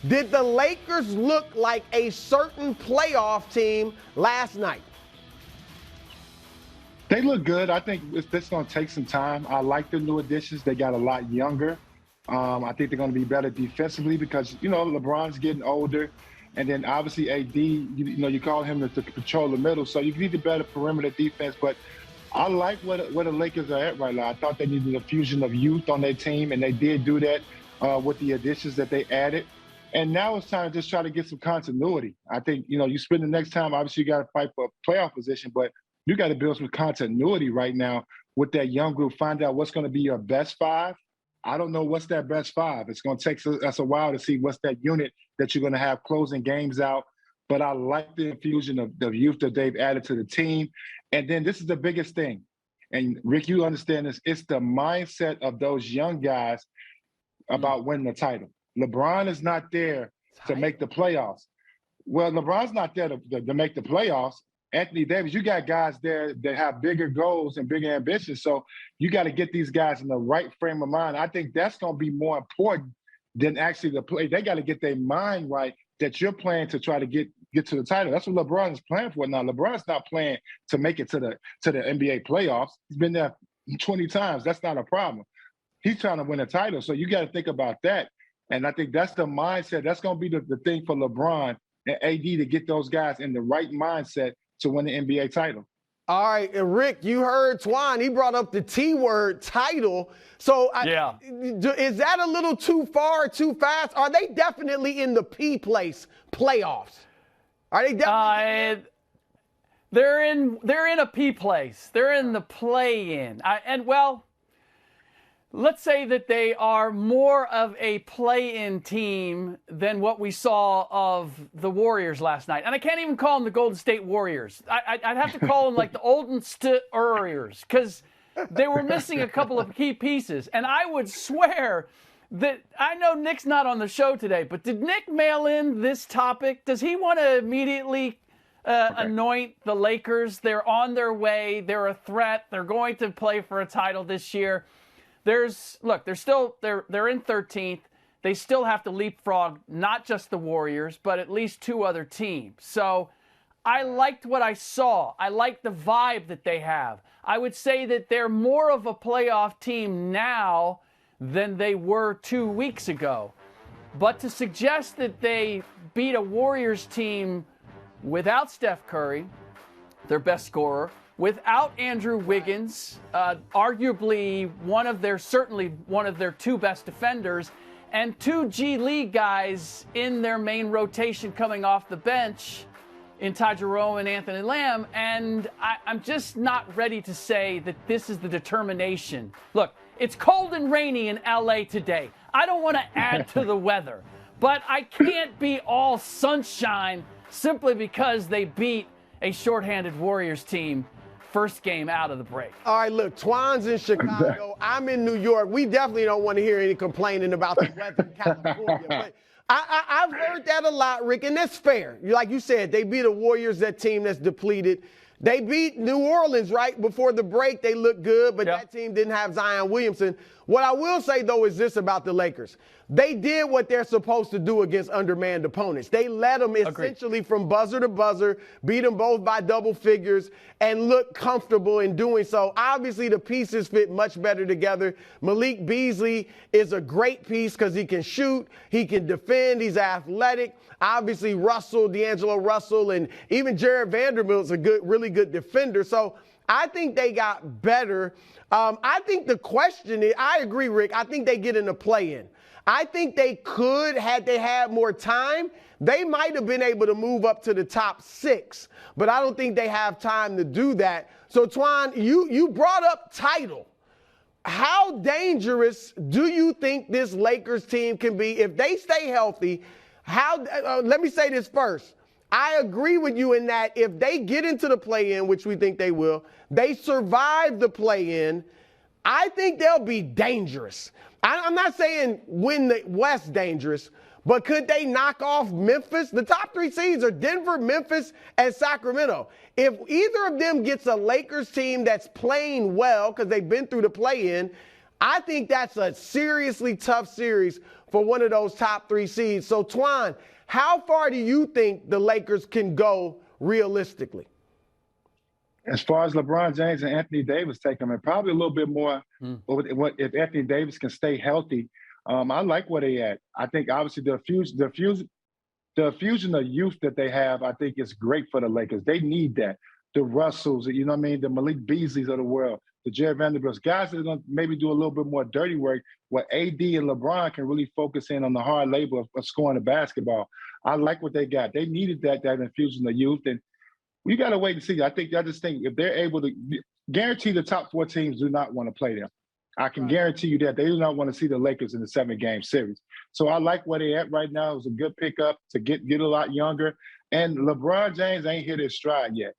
Did the Lakers look like a certain playoff team last night? They look good. I think it's going to take some time. I like the new additions. They got a lot younger. I think they're going to be better defensively because, LeBron's getting older. And then obviously AD, you call him to control the middle. So you need a better perimeter defense. But I like where the Lakers are at right now. I thought they needed a fusion of youth on their team, and they did do that with the additions that they added. And now it's time to just try to get some continuity. I think, you spend the next time, obviously you got to fight for a playoff position, but you got to build some continuity right now with that young group. Find out what's going to be your best five. I don't know what's that best five. It's going to take us a while to see what's that unit that you're going to have closing games out. But I like the infusion of the youth that they've added to the team. And then this is the biggest thing. And Rick, you understand this. It's the mindset of those young guys about winning the title. LeBron is not there to make the playoffs. Well, LeBron's not there to make the playoffs. Anthony Davis, you got guys there that have bigger goals and bigger ambitions. So you got to get these guys in the right frame of mind. I think that's going to be more important than actually the play. They got to get their mind right that you're playing to try to get to the title. That's what LeBron is playing for now. LeBron's not playing to make it to the NBA playoffs. He's been there 20 times. That's not a problem. He's trying to win a title. So you got to think about that. And I think that's the mindset. That's going to be the thing for LeBron and AD to get those guys in the right mindset to win the NBA title. All right, and Rick, you heard Twan. He brought up the T word, title. So is that a little too far, too fast? Are they definitely in the P place playoffs? Are they definitely? They're in a P place. They're in the play-in. Let's say that they are more of a play-in team than what we saw of the Warriors last night. And I can't even call them the Golden State Warriors. I'd have to call them like the Olden Warriors because they were missing a couple of key pieces. And I would swear that I know Nick's not on the show today, but did Nick mail in this topic? Does he want to immediately anoint the Lakers? They're on their way. They're a threat. They're going to play for a title this year. They're in 13th. They still have to leapfrog not just the Warriors, but at least two other teams. So I liked what I saw. I liked the vibe that they have. I would say that they're more of a playoff team now than they were 2 weeks ago. But to suggest that they beat a Warriors team without Steph Curry, their best scorer, without Andrew Wiggins, arguably certainly one of their two best defenders, and two G League guys in their main rotation coming off the bench in Ty Jerome and Anthony Lamb, and I'm just not ready to say that this is the determination. Look, it's cold and rainy in LA today. I don't want to add to the weather, but I can't be all sunshine simply because they beat a shorthanded Warriors team first game out of the break. All right, look, Twan's in Chicago. I'm in New York. We definitely don't want to hear any complaining about the weather in California. But I've heard that a lot, Rick, and that's fair. Like you said, they beat the Warriors, that team that's depleted. They beat New Orleans right before the break. They looked good, but that team didn't have Zion Williamson. What I will say, though, is this about the Lakers. They did what they're supposed to do against undermanned opponents. They led them essentially from buzzer to buzzer, beat them both by double figures, and looked comfortable in doing so. Obviously, the pieces fit much better together. Malik Beasley is a great piece because he can shoot, he can defend, he's athletic. Obviously, D'Angelo Russell, and even Jared Vanderbilt's a really good defender. So I think they got better. I think the question is, I agree, Rick, I think they get in the play-in. I think they could, had they had more time, they might have been able to move up to the top 6. But I don't think they have time to do that. So, Twan, you brought up title. How dangerous do you think this Lakers team can be if they stay healthy? Let me say this first. I agree with you in that if they get into the play-in, which we think they will, they survive the play-in, I think they'll be dangerous. I'm not saying win the West dangerous, but could they knock off Memphis? The top 3 seeds are Denver, Memphis, and Sacramento. If either of them gets a Lakers team that's playing well because they've been through the play-in, I think that's a seriously tough series for one of those top 3 seeds. So, Twan, how far do you think the Lakers can go realistically? As far as LeBron James and Anthony Davis take them, and probably a little bit more if Anthony Davis can stay healthy. I like where they at. I think obviously the fusion of youth that they have, I think is great for the Lakers. They need that. The Russells, you know what I mean? The Malik Beasleys of the world, the Jared Vanderbilts, guys that are going to maybe do a little bit more dirty work where AD and LeBron can really focus in on the hard labor of scoring the basketball. I like what they got. They needed that infusion of youth, and we got to wait and see. I just think if they're able to guarantee the top 4 teams do not want to play them. I can guarantee you that they do not want to see the Lakers in the 7-game series. So I like where they're at right now. It was a good pickup to get a lot younger. And LeBron James ain't hit his stride yet.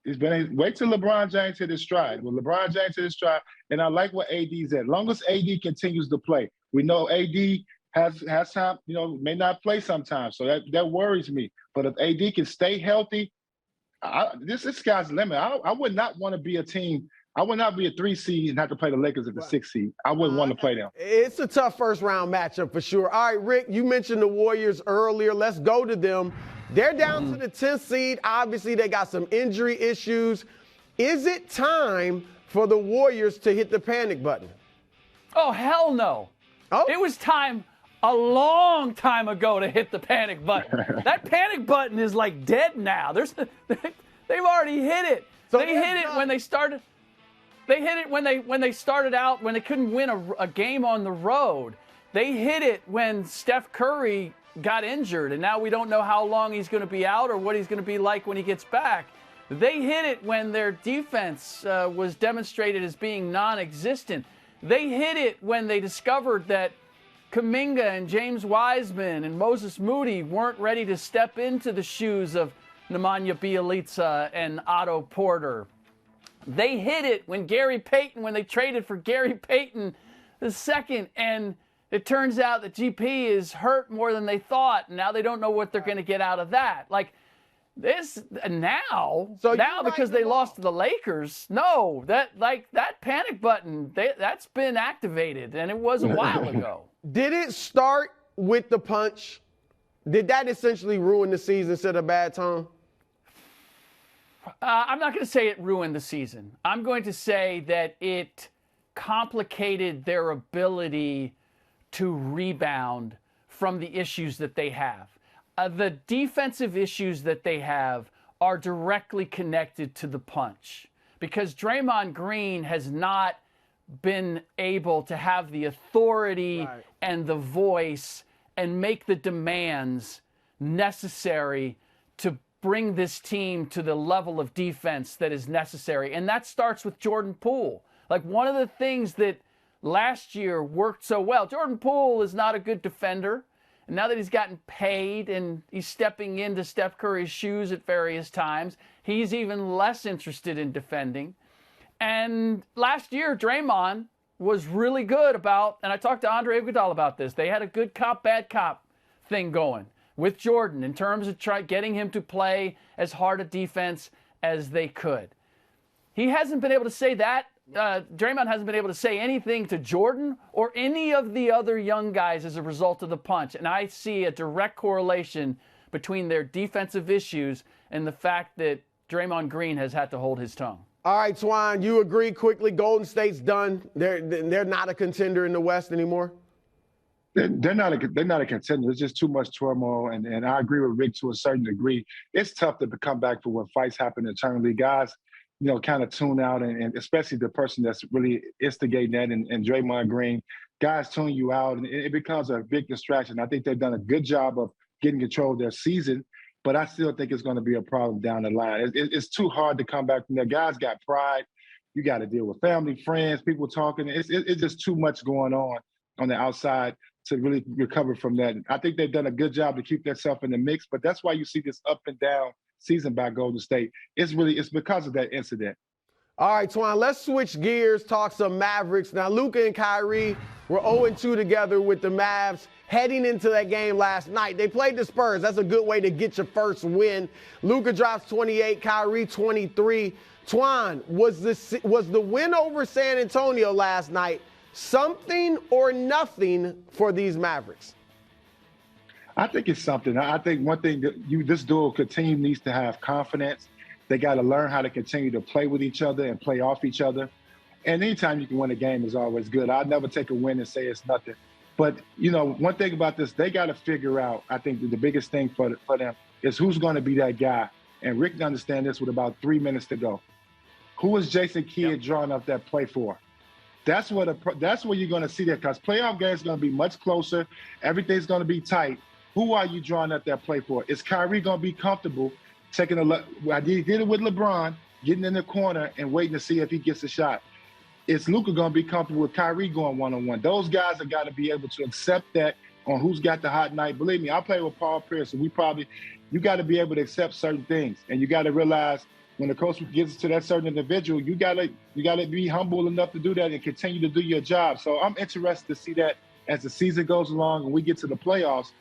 Wait till LeBron James hit his stride. When LeBron James hit his stride, and I like what AD's at. As long as AD continues to play, we know AD has time, may not play sometimes. So that worries me. But if AD can stay healthy, this sky's the limit. I would not want to be a team. I would not be a 3 seed and have to play the Lakers at the 6 seed. I wouldn't want to play them. It's a tough first-round matchup for sure. All right, Rick, you mentioned the Warriors earlier. Let's go to them. They're down to the 10th seed. Obviously, they got some injury issues. Is it time for the Warriors to hit the panic button? Oh, hell no. Oh. It was time a long time ago to hit the panic button. That panic button is like dead now. They've already hit it. So they hit it when they started. They hit it when they started out, when they couldn't win a game on the road. They hit it when Steph Curry got injured, and now we don't know how long he's going to be out or what he's going to be like when he gets back. They hit it when their defense was demonstrated as being non-existent. They hit it when they discovered that Kuminga and James Wiseman and Moses Moody weren't ready to step into the shoes of Nemanja Bjelica and Otto Porter. They hit it when they traded for Gary Payton II, and it turns out that GP is hurt more than they thought, and now they don't know what they're going to get out of that. Like this now, because they lost to the Lakers, that panic button, that's been activated, and it was a while ago. Did it start with the punch? Did that essentially ruin the season, set a bad tone? I'm not going to say it ruined the season. I'm going to say that it complicated their ability to rebound from the issues that they have. The defensive issues that they have are directly connected to the punch, because Draymond Green has not been able to have the authority and the voice and make the demands necessary to bring this team to the level of defense that is necessary. And that starts with Jordan Poole. Like, one of the things that last year worked so well, Jordan Poole is not a good defender. And now that he's gotten paid and he's stepping into Steph Curry's shoes at various times, he's even less interested in defending. And last year, Draymond was really good about, and I talked to Andre Iguodala about this, they had a good cop, bad cop thing going with Jordan in terms of getting him to play as hard a defense as they could. He hasn't been able to say that. Draymond hasn't been able to say anything to Jordan or any of the other young guys as a result of the punch. And I see a direct correlation between their defensive issues and the fact that Draymond Green has had to hold his tongue. All right, Twan, you agree quickly. Golden State's done. They're not a contender in the West anymore? They're not a contender. There's just too much turmoil, and I agree with Rick to a certain degree. It's tough to come back for when fights happen internally. Guys, kind of tune out, and especially the person that's really instigating that, and Draymond Green, guys tune you out, and it becomes a big distraction. I think they've done a good job of getting control of their season, but I still think it's going to be a problem down the line. It's too hard to come back from there. Guys got pride. You got to deal with family, friends, people talking. It's just too much going on the outside to really recover from that. I think they've done a good job to keep themselves in the mix, but that's why you see this up and down season by Golden State. It's because of that incident. All right, Twan, let's switch gears, talk some Mavericks. Now, Luka and Kyrie were 0-2 together with the Mavs heading into that game last night. They played the Spurs. That's a good way to get your first win. Luka drops 28, Kyrie 23. Twan, was the win over San Antonio last night something or nothing for these Mavericks? I think it's something. I think one thing that this duo team needs to have confidence. They got to learn how to continue to play with each other and play off each other. And anytime you can win a game is always good. I'll never take a win and say it's nothing. But, you know, one thing about this, they got to figure out, I think the biggest thing for them is who's going to be that guy. And Rick can understand this with about 3 minutes to go. Who is Jason Kidd drawing up that play for? That's where you're going to see that, because playoff games are going to be much closer. Everything's going to be tight. Who are you drawing up that play for? Is Kyrie going to be comfortable taking I did it with LeBron, getting in the corner and waiting to see if he gets a shot? Is Luka going to be comfortable with Kyrie going one-on-one? Those guys have got to be able to accept that on who's got the hot night. Believe me, I play with Paul Pierce, and you got to be able to accept certain things. And you got to realize when the coach gives it to that certain individual, you got to be humble enough to do that and continue to do your job. So I'm interested to see that as the season goes along and we get to the playoffs.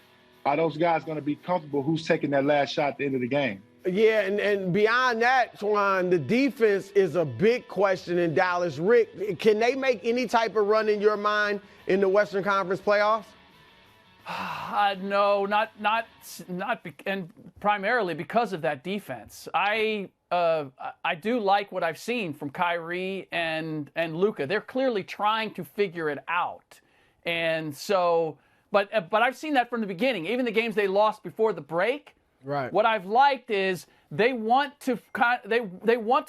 Are those guys going to be comfortable who's taking that last shot at the end of the game? Yeah, and beyond that, Twan, the defense is a big question in Dallas. Rick, can they make any type of run in your mind in the Western Conference playoffs? No, and primarily because of that defense. I do like what I've seen from Kyrie and Luka. They're clearly trying to figure it out, and so. But I've seen that from the beginning. Even the games they lost before the break. Right. What I've liked is they want to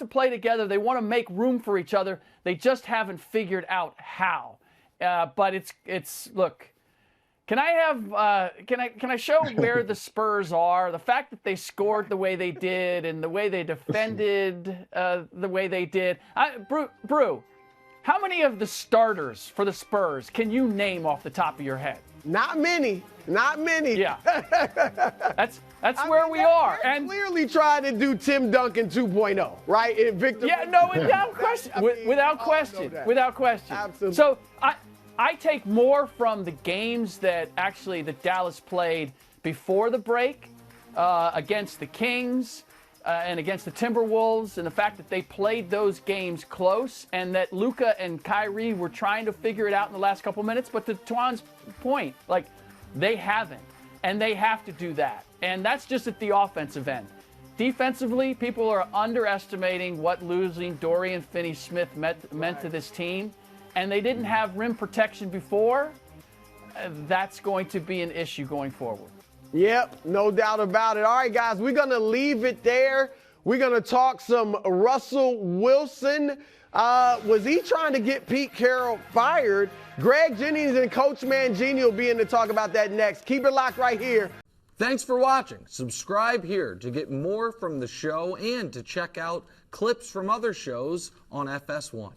play together. They want to make room for each other. They just haven't figured out how. But it's look. Can I show where the Spurs are? The fact that they scored the way they did and the way they defended the way they did. Brew, how many of the starters for the Spurs can you name off the top of your head? Not many. Yeah, that's where we are. And clearly trying to do Tim Duncan 2.0, right? And Victor. Yeah, no, without question. Without question. Absolutely. So I take more from the games that Dallas played before the break against the Kings and against the Timberwolves, and the fact that they played those games close, and that Luka and Kyrie were trying to figure it out in the last couple minutes. But to Twan's point, like, they haven't, and they have to do that. And that's just at the offensive end. Defensively, people are underestimating what losing Dorian Finney-Smith meant to this team, and they didn't have rim protection before. That's going to be an issue going forward. Yep, no doubt about it. All right, guys, we're going to leave it there. We're going to talk some Russell Wilson. Was he trying to get Pete Carroll fired? Greg Jennings and Coach Mangini will be in to talk about that next. Keep it locked right here. Thanks for watching. Subscribe here to get more from the show and to check out clips from other shows on FS1.